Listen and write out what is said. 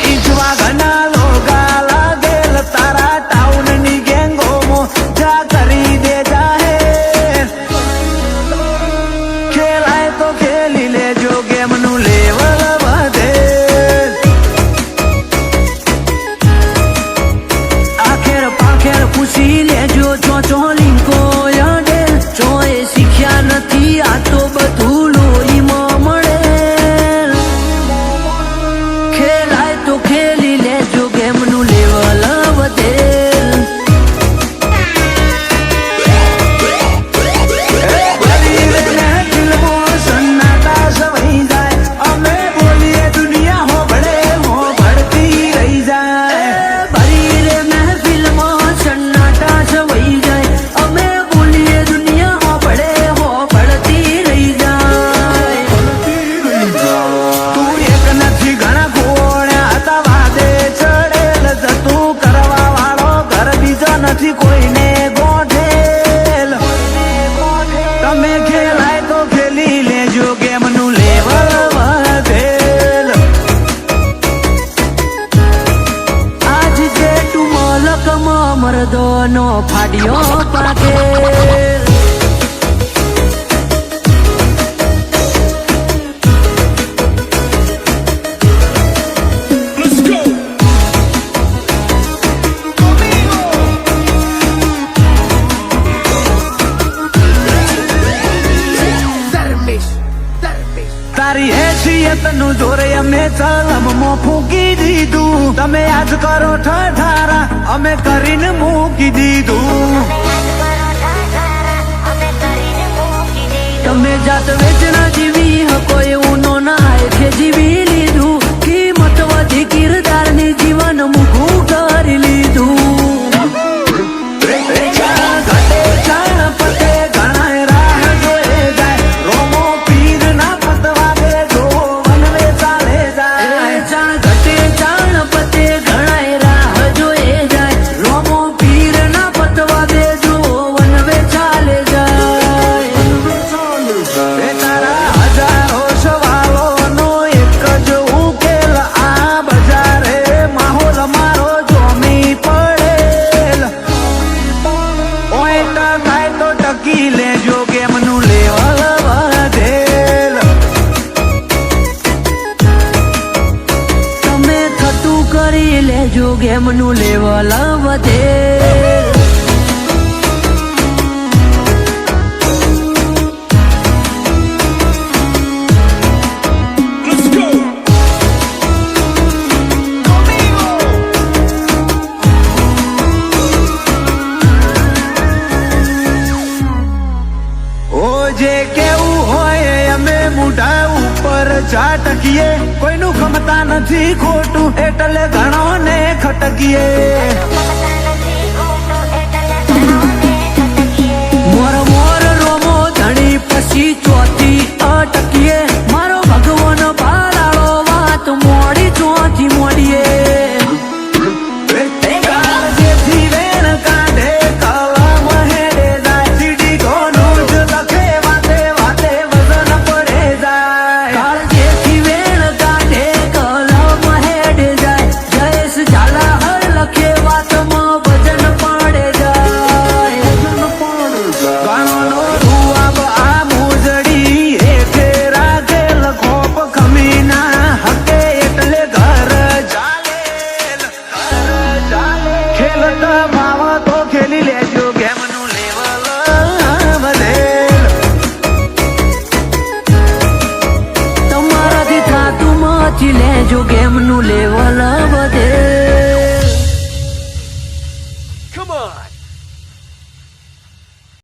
ઈજવા ઘણા લોગા લાગેલ તારા ટાઉન ની ગેંગો મો જા કરી દે જાહેર ખેલાય તો ખેલી લેજો ગેમ નું લેવલ વધે આખેર પાખેર પૂછી લેજો ચો લિંકો યાડે ચોએ શીખ્યા નથી આ તો બધું લોહીમાં મળે ખેલાય તો ખેલી લેજો ગેમ નું લેવલ વધે નથી કોઈને ગોઠેલ તમે ખેલાય તો ખેલી લેજો ગેમ નું લેવલ વધેલ આજ જે તું મલકમાં મરદો નો ફાડ્યો પાકેલ તારી હેસિયત નું જોરે અમે ચલમમાં ફૂકી દીધું તમે આજ કરો ઠઠારા અમે કરીને મૂકી દીધું તમે જાત વેચના જીવી હકો એવું નો નાય કે જીવી લીધું કિંમત વધી કિરદારની જીવન મૂકું કરી લીધું લેજો ગેમ નું લેવલ વધે જે કેવું હોય અમે મુઢા ઉપર ઝાટકીએ કોઈનું ગમતા નથી ખોટું એટલે ઘણો ને ખટકીએ મોર મોર રોમો ધણી પછી ચોથી અટકીએ મારો ભગવાન બાલાળો વાત મોડી ચોથી મોડીએ લેજો ગેમ નું લેવલ વધે